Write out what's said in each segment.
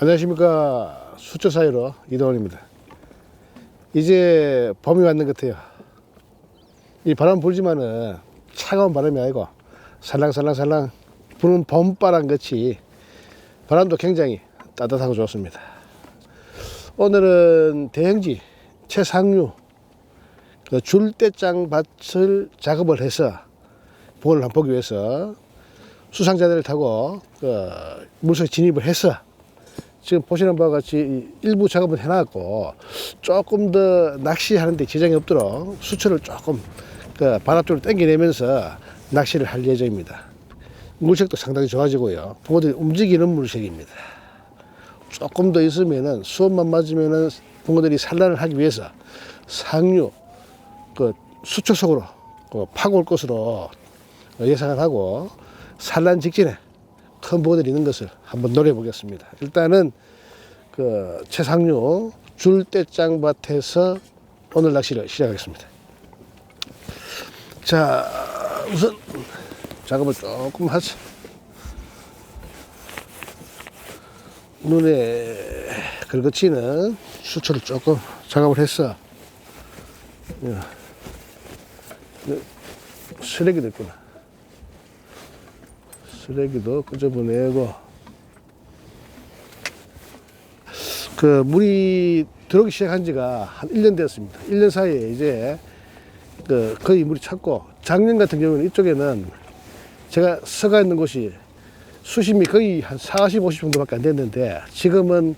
안녕하십니까. 수초 사이로 이동원입니다. 이제 봄이 왔는 것 같아요. 이 바람 불지만은 차가운 바람이 아니고 살랑살랑살랑 부는 봄바람 같이 바람도 굉장히 따뜻하고 좋습니다. 오늘은 대형지 최상류 줄대장 밭을 작업을 해서 붕어를 한번 보기 위해서 수상자들을 타고 물속에 진입을 해서 지금 보시는 바와 같이 일부 작업을 해놨고 조금 더 낚시하는데 지장이 없도록 수초를 조금 바람 쪽으로 당겨내면서 낚시를 할 예정입니다. 물색도 상당히 좋아지고요. 붕어들이 움직이는 물색입니다. 조금 더 있으면은 수온만 맞으면은 붕어들이 산란을 하기 위해서 상류 수초 속으로 파고 올 것으로 예상을 하고 산란 직전에 큰 붕어들이 있는 것을 한번 노려보겠습니다. 일단은 최상류 줄대장밭에서 오늘 낚시를 시작하겠습니다. 자, 우선 작업을 조금 하죠. 눈에 걸거치는 수초를 조금 작업을 했어. 쓰레기도 있구나. 쓰레기도 끄집어내고, 물이 들어오기 시작한 지가 한 1년 되었습니다. 1년 사이에 이제 거의 물이 찼고, 작년 같은 경우는 이쪽에는 제가 서가 있는 곳이 수심이 거의 한 40, 50 정도밖에 안 됐는데 지금은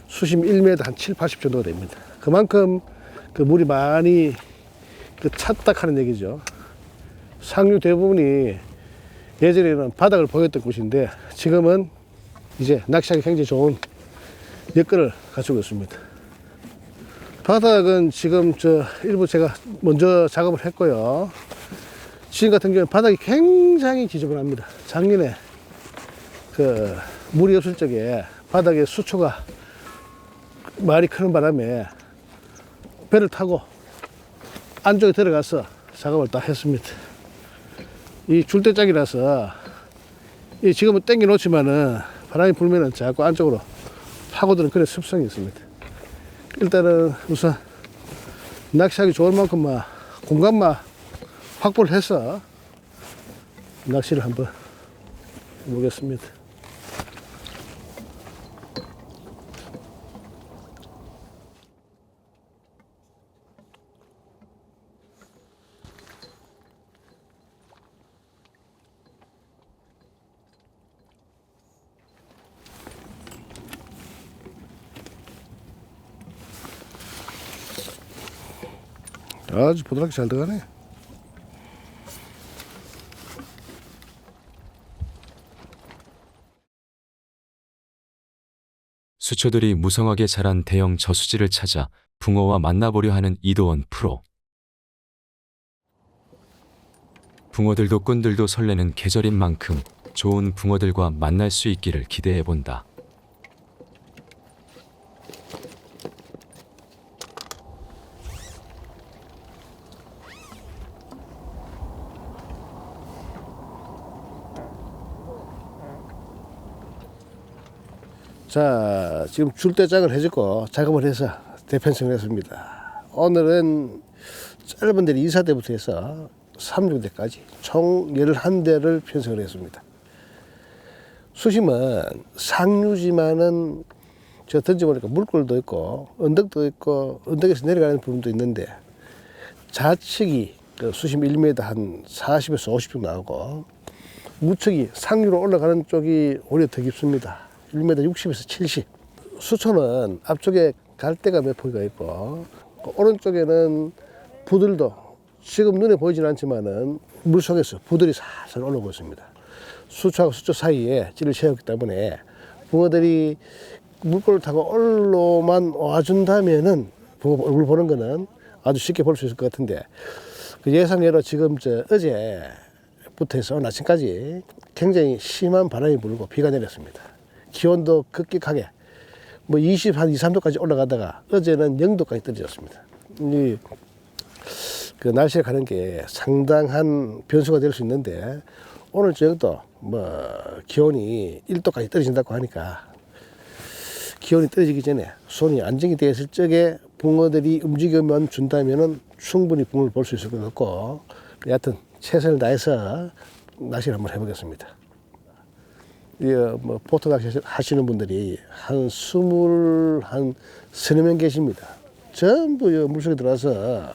수심 1m 한 7, 80 정도가 됩니다. 그만큼 물이 많이 찼다 하는 얘기죠. 상류 대부분이 예전에는 바닥을 보였던 곳인데 지금은 이제 낚시하기 굉장히 좋은 여건을 갖추고 있습니다. 바닥은 지금 일부 제가 먼저 작업을 했고요. 지금 같은 경우는 바닥이 굉장히 지저분합니다. 작년에 물이 없을 적에 바닥에 수초가 많이 크는 바람에 배를 타고 안쪽에 들어가서 작업을 딱 했습니다. 이 줄대짝이라서 지금은 당겨 놓지만은 바람이 불면은 자꾸 안쪽으로 파고드는 그런 습성이 있습니다. 일단은 우선 낚시하기 좋을 만큼만 공간만 확보를 해서 낚시를 한번 해보겠습니다. 아주 부드럽게 잘 들어가네. 수초들이 무성하게 자란 대형 저수지를 찾아 붕어와 만나보려 하는 이도원 프로. 붕어들도 꾼들도 설레는 계절인 만큼 좋은 붕어들과 만날 수 있기를 기대해본다. 자, 지금 줄대장을 해줬고 작업을 해서 대편성을 했습니다. 오늘은 짧은 데를 2사대부터 해서 3중대까지 총 11대를 편성을 했습니다. 수심은 상류지만은 제가 던져보니까 물골도 있고 언덕도 있고 언덕에서 내려가는 부분도 있는데 좌측이 수심 1m 한 40에서 50 정도 나오고 우측이 상류로 올라가는 쪽이 오히려 더 깊습니다. 1m 60에서 70. 수초는 앞쪽에 갈대가 몇 포기가 있고 오른쪽에는 부들도 지금 눈에 보이진 않지만은 물속에서 부들이 살살 올라오고 있습니다. 수초하고 수초 사이에 찌를 채웠기 때문에 붕어들이 물꼬를 타고 올로만 와준다면은 붕어 얼굴 보는 거는 아주 쉽게 볼 수 있을 것 같은데 예상외로 지금 어제부터 해서 오늘 아침까지 굉장히 심한 바람이 불고 비가 내렸습니다. 기온도 급격하게 한 2, 3도까지 올라가다가 어제는 0도까지 떨어졌습니다. 날씨에 가는 게 상당한 변수가 될 수 있는데 오늘 저녁도 기온이 1도까지 떨어진다고 하니까 기온이 떨어지기 전에 손이 안정이 되어 있을 적에 붕어들이 움직여만 준다면은 충분히 붕어를 볼 수 있을 것 같고, 여하튼 최선을 다해서 낚시를 한번 해보겠습니다. 뭐 보트 낚시 하시는 분들이 한 서너 명 계십니다. 전부 물속에 들어와서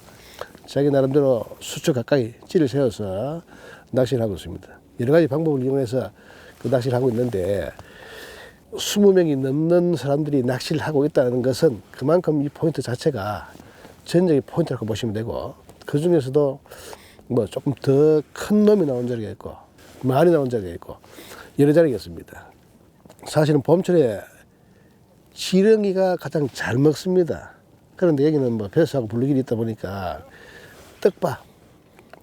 자기 나름대로 수초 가까이 찌를 세워서 낚시를 하고 있습니다. 여러 가지 방법을 이용해서 그 낚시를 하고 있는데, 20명이 넘는 사람들이 낚시를 하고 있다는 것은 그만큼 이 포인트 자체가 전적인 포인트라고 보시면 되고, 그 중에서도 뭐 조금 더 큰 놈이 나온 자리가 있고 많이 나온 자리가 있고 여러 자리가 있습니다. 사실은 봄철에 지렁이가 가장 잘 먹습니다. 그런데 여기는 뭐 배수하고 분리길이 있다 보니까 떡밥,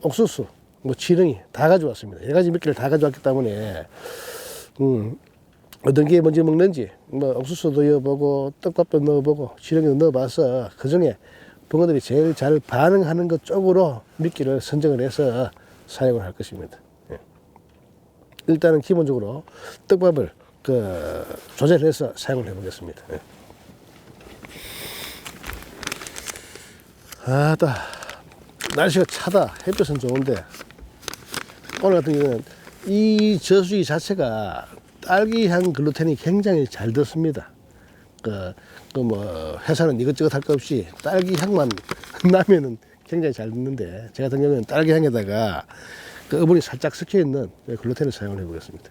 옥수수, 뭐 지렁이 다 가져왔습니다. 여러 가지 미끼를 다 가져왔기 때문에 어떤 게 먼저 먹는지 뭐 옥수수도 넣어보고 떡밥도 넣어보고 지렁이도 넣어봐서 그중에 붕어들이 제일 잘 반응하는 것 쪽으로 미끼를 선정을 해서 사용을 할 것입니다. 일단은 기본적으로 떡밥을 조절해서 사용을 해보겠습니다. 아따, 날씨가 차다. 햇볕은 좋은데 오늘 같은 경우는 이 저수지 자체가 딸기향 글루텐이 굉장히 잘 떴습니다. 뭐 회사는 이것저것 할 거 없이 딸기향만 나면은 굉장히 잘 듣는데, 제 같은 경우는 딸기향에다가 그 어분이 살짝 섞여 있는 글루텐을 사용을 해보겠습니다.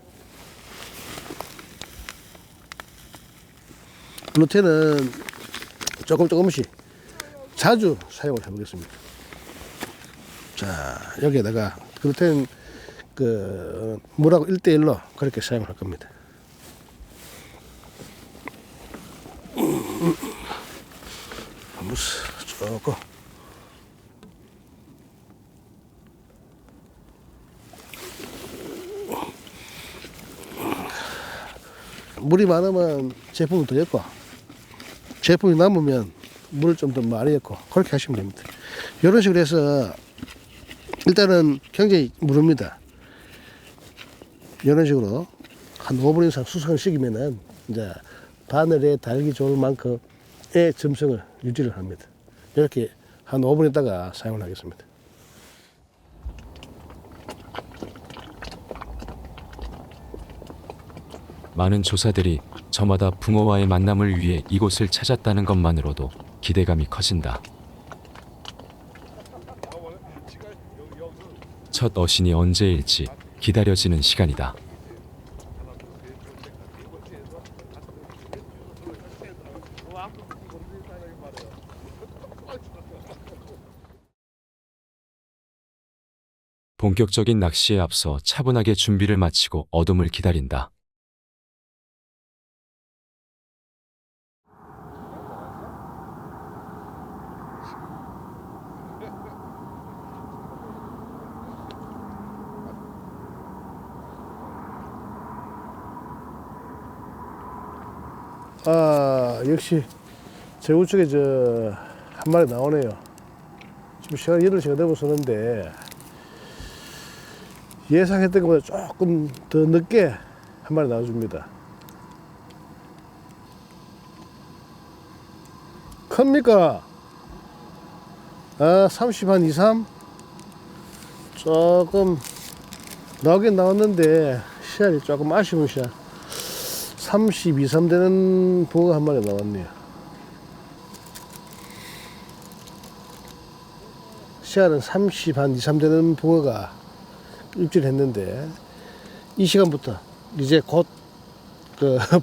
글루텐은 조금씩 자주 사용을 해보겠습니다. 자, 여기에다가 글루텐 물하고 1대1로 그렇게 사용을 할 겁니다. 조금 물이 많으면 제품을 더 엮고, 제품이 남으면 물을 좀 더 많이 엮고, 그렇게 하시면 됩니다. 이런 식으로 해서 일단은 굉장히 무릅니다. 이런 식으로 한 5분 이상 수성을 시키면은 이제 바늘에 달기 좋을 만큼의 점성을 유지를 합니다. 이렇게 한 5분 있다가 사용을 하겠습니다. 많은 조사들이 저마다 붕어와의 만남을 위해 이곳을 찾았다는 것만으로도 기대감이 커진다. 첫 어신이 언제일지 기다려지는 시간이다. 본격적인 낚시에 앞서 차분하게 준비를 마치고 어둠을 기다린다. 아, 역시 제 우측에 한 마리 나오네요. 지금 시간 8시가 넘어서는데 예상했던 것보다 조금 더 늦게 한 마리 나와줍니다. 큽니까? 아, 30 한 2, 3? 조금 나오긴 나왔는데 씨알이 조금 아쉬운 씨알. 32, 3 되는 붕어가 한 마리 나왔네요. 씨알은 30 한 2, 3 되는 붕어가 입질했는데, 이 시간부터 이제 곧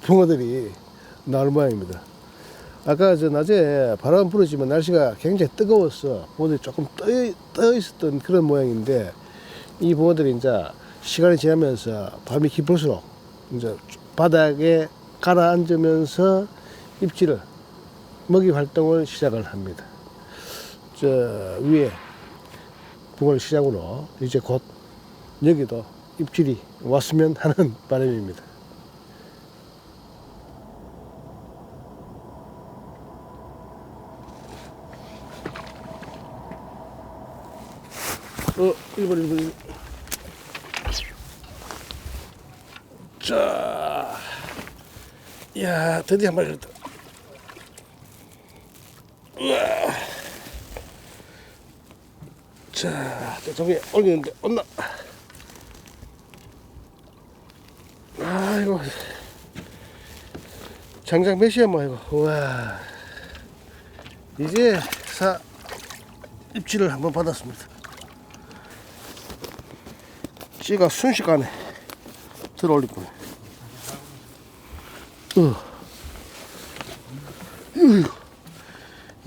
붕어들이 나올 모양입니다. 아까 낮에 바람 불었지만 날씨가 굉장히 뜨거워서 붕어들이 조금 떠 있었던 그런 모양인데, 이 붕어들이 이제 시간이 지나면서 밤이 깊을수록 이제 바닥에 가라앉으면서 입질을, 먹이 활동을 시작을 합니다. 저 위에 붕어를 시작으로 이제 곧 여기도 입질이 왔으면 하는 바람입니다. 일본. 자, 이야, 드디어 한 마리 들었다. 자, 대충 올리는데 온나. 아이고, 장장 몇 시야 뭐 이거. 우와, 이제 입질을 한번 받았습니다. 찌가 순식간에 들어 올릴 거네.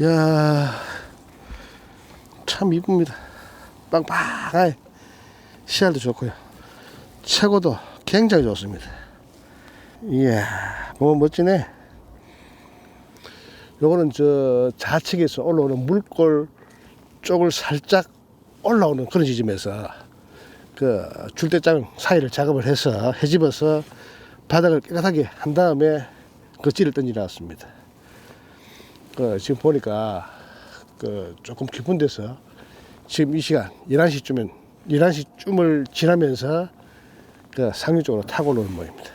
야, 참 이쁩니다. 빵빵하게 씨알도 좋고요. 최고도 굉장히 좋습니다. 이야, 뭐 멋지네. 요거는 저 좌측에서 올라오는 물골 쪽을 살짝 올라오는 그런 지점에서 그 줄대장 사이를 작업을 해서 헤집어서 바닥을 깨끗하게 한 다음에 그 찌를 던져 놨습니다. 지금 보니까 조금 깊은 데서 지금 이 시간 11시쯤을 지나면서 상류 쪽으로 타고 오는 모양입니다.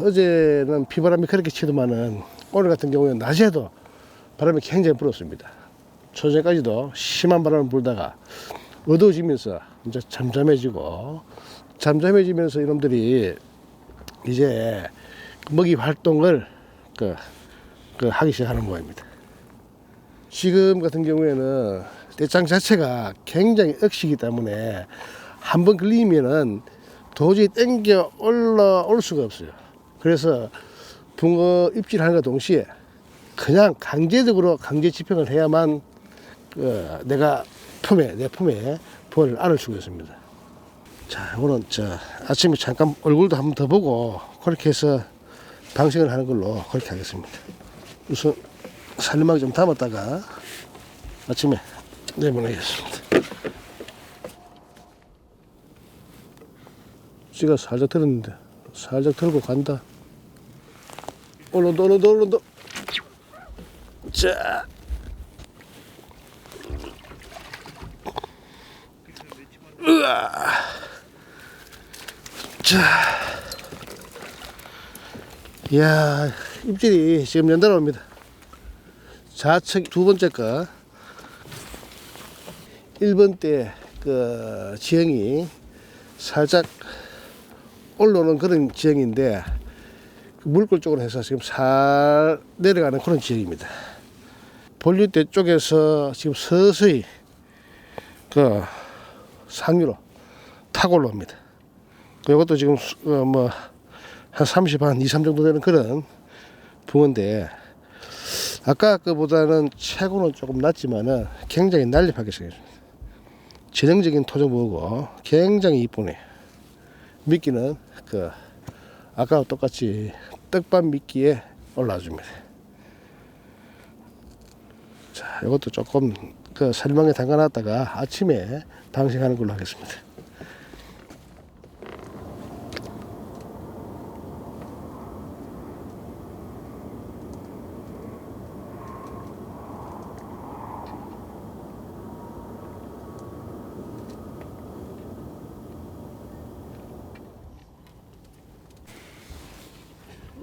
어제는 비바람이 그렇게 치더만은 오늘 같은 경우에는 낮에도 바람이 굉장히 불었습니다. 초저까지도 심한 바람을 불다가 어두워지면서 이제 잠잠해지면서 이놈들이 이제 먹이 활동을 하기 시작하는 모양입니다. 지금 같은 경우에는 대장 자체가 굉장히 억시기 때문에 한번 걸리면은 도저히 땡겨 올라올 수가 없어요. 그래서 붕어 입질하는 것 동시에 그냥 강제적으로 강제 집행을 해야만 내 품에 붕어를 안을 수가 있습니다. 자, 오늘 아침에 잠깐 얼굴도 한번 더 보고 그렇게 해서 방생을 하는 걸로 그렇게 하겠습니다. 우선 살림하게 좀 담았다가 아침에 내보내겠습니다. 찌가 살짝 들었는데 살짝 들고 간다. 올라온다. 자, 으아. 자, 이야, 입질이 지금 연달아 옵니다. 좌측 두 번째 거 1번 때 지형이 살짝 올라오는 그런 지형인데 물골 쪽으로 해서 지금 살 내려가는 그런 지형입니다. 본류대 쪽에서 지금 서서히 상류로 타고 올라옵니다. 이것도 지금 한 30, 한 2, 3 정도 되는 그런 붕어인데 아까 거보다는 체구는 조금 낮지만은 굉장히 날렵하게 생겼습니다. 전형적인 토종붕어고 굉장히 이쁘네. 미끼는 아까와 똑같이 떡밥 미끼에 올라줍니다. 자, 이것도 조금 살망에 담가놨다가 아침에 방생하는 걸로 하겠습니다.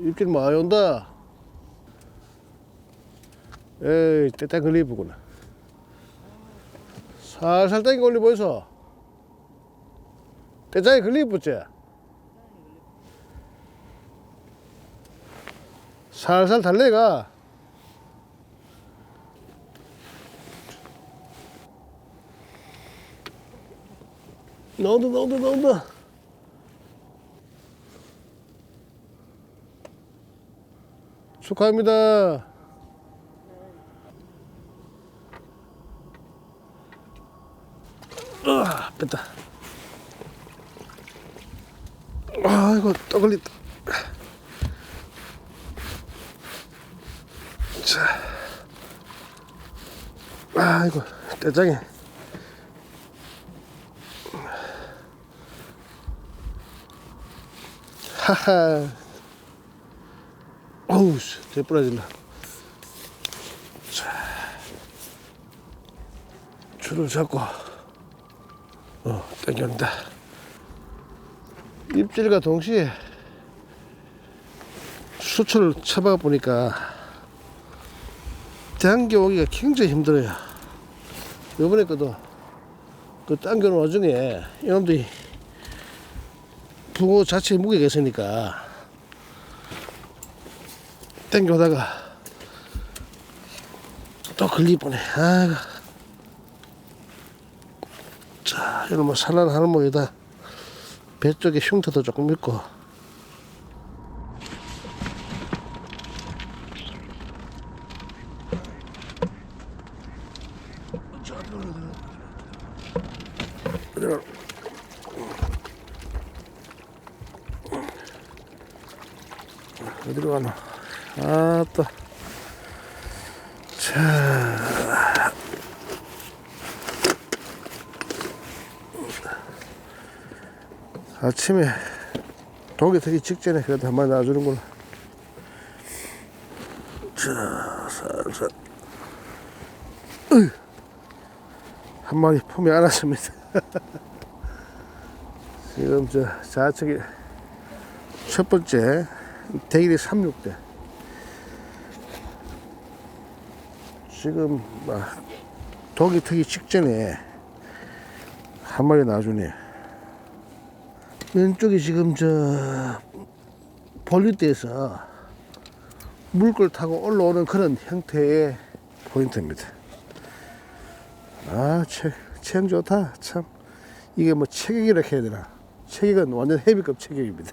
입질 많이 온다. 에이, 떼딱 걸리보구나. 살살 땡겨 올리 보이소. 떼짝이 걸리붙지. 살살 달래가. 나온다. 축하합니다. 뺐다. 아이고, 또 걸렸다. 자, 아이고, 떼장에. 하하. 어우, 쟤 부러질라. 자, 줄을 잡고, 당겨온다. 입질과 동시에 수초를 쳐봐 보니까 당겨오기가 굉장히 힘들어요. 요번에 것도 그 당겨놓은 와중에 이놈들이 붕어 자체에 무게가 있으니까 당겨오다가 또 걸릴 뻔해. 아이고. 자, 이런 뭐 산란하는 모에다 배 쪽에 흉터도 조금 있고. 어디로 가나? 아따. 자. 아침에 독이 되기 직전에 그래도 한 마리 놔주는구나. 자, 살살. 한 마리 품에 안았습니다. 지금 저 좌측에 첫 번째 대길이 36대. 지금 독이 트기 직전에 한 마리 놔주네. 왼쪽이 지금 저 볼륨대에서 물걸 타고 올라오는 그런 형태의 포인트입니다. 아, 체형 좋다. 참. 이게 뭐 체격이라 해야 되나? 체격은 완전 헤비급 체격입니다.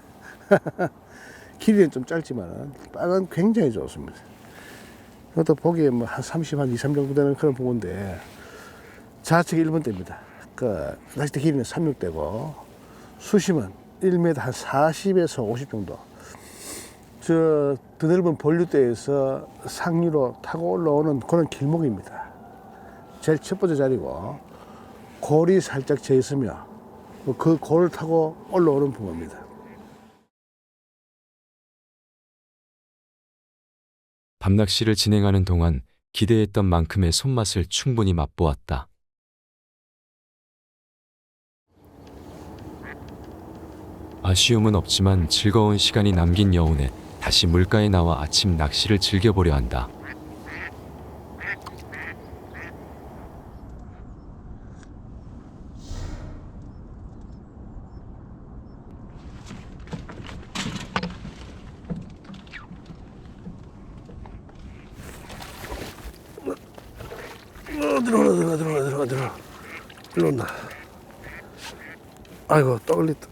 길이는 좀 짧지만 빵은 굉장히 좋습니다. 이것도 보기에 뭐 한 30, 한 2, 3 정도 되는 그런 부분인데 좌측 1번대입니다. 그 낚싯대 길이는 36대고 수심은 1m 한 40에서 50 정도. 저 드넓은 본류대에서 상류로 타고 올라오는 그런 길목입니다. 제일 첫 번째 자리고 골이 살짝 재 있으며 그 골을 타고 올라오는 부분입니다. 밤낚시를 진행하는 동안 기대했던 만큼의 손맛을 충분히 맛보았다. 아쉬움은 없지만 즐거운 시간이 남긴 여운에 다시 물가에 나와 아침 낚시를 즐겨보려 한다. 들어가. 일로 온다. 아이고, 또 걸렸다.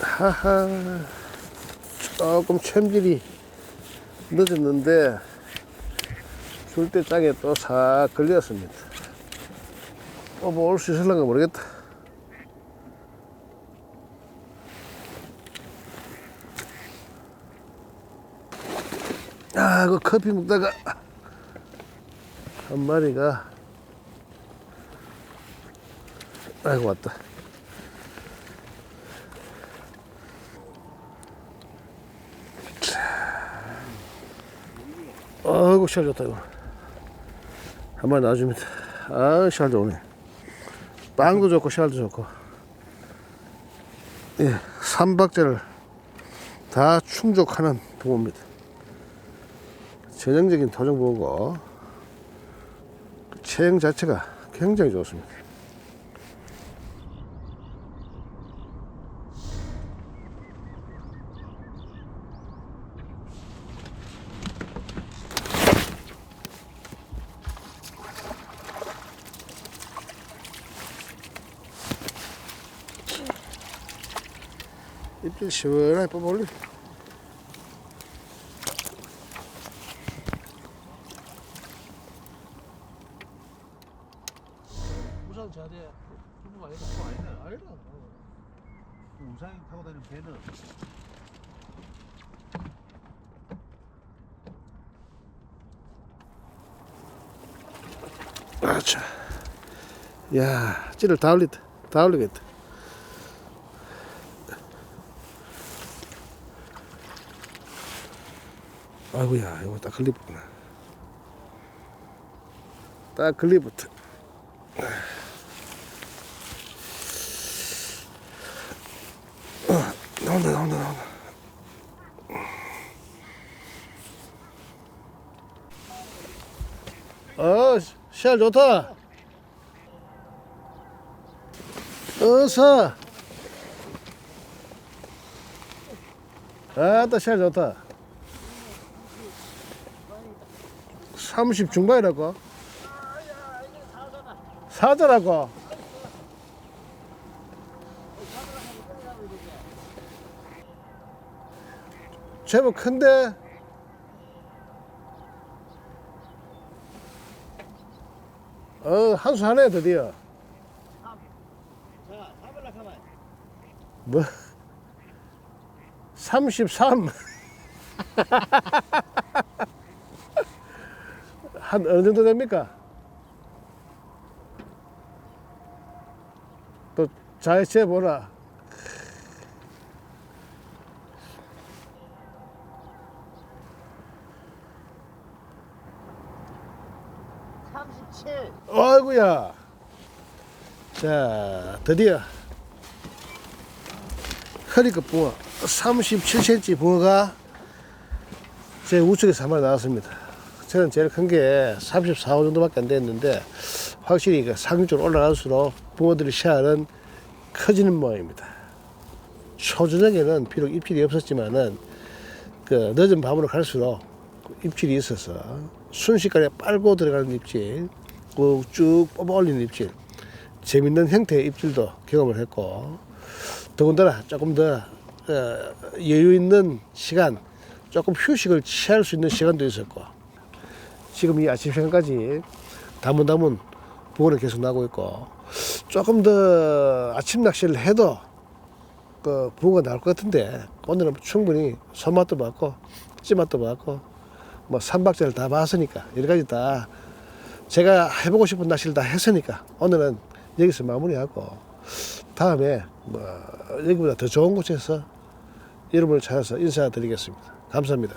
하하. 조금 챔질이 늦었는데, 줄 때 짝에 또 싹 걸렸습니다. 뭐 올 수 있을런가 모르겠다. 아, 그 커피 먹다가 한 마리가 아이고 왔다. 아이고 시알 좋다 이거. 한 마리 놔줍니다. 아 시알 좋네. 빵도 좋고 시알도 좋고. 예, 3박자를 다 충족하는 붕어입니다. 전형적인 토종붕어고 체형 자체가 굉장히 좋습니다. 입질 시원하게 뽑아 올리. 우산 자대 조금 아니다. 아니다. 우산이 타고 다니는 배는 아차. 야, 찌를 다 올리다. 다 올리겠다. 아이고야, 이거 딱 걸리붙구나. 딱 걸리붙어. 나온다. 시알 좋다. 어서. 아따 시알 좋다. 30 중반이라고? 사자라고? 제법 큰데? 한수 하네 드디어. 뭐? 33. 한 어느 정도 됩니까? 또 잘 재보라. 아이고야. 자, 드디어 허리끝 붕어 37cm 붕어가 제 우측에서 한 마리 나왔습니다. 저는 제일 큰 게 34, 5 정도밖에 안 됐는데 확실히 그 상류 쪽으로 올라갈수록 붕어들의 씨알은 커지는 모양입니다. 초저녁에는 비록 입질이 없었지만은 그 늦은 밤으로 갈수록 입질이 있어서 순식간에 빨고 들어가는 입질, 쭉 뽑아 올리는 입질, 재밌는 형태의 입질도 경험을 했고, 더군다나 조금 더 여유 있는 시간, 조금 휴식을 취할 수 있는 시간도 있었고, 지금 이 아침 시간까지 다문다문 붕어는 계속 나고 있고, 조금 더 아침 낚시를 해도 그 붕어가 나올 것 같은데, 오늘은 충분히 손맛도 봤고 찌맛도 봤고 뭐 삼박자를 다 봤으니까, 여러 가지 다 제가 해보고 싶은 낚시를 다 했으니까 오늘은 여기서 마무리하고, 다음에 뭐 여기보다 더 좋은 곳에서 여러분을 찾아서 인사드리겠습니다. 감사합니다.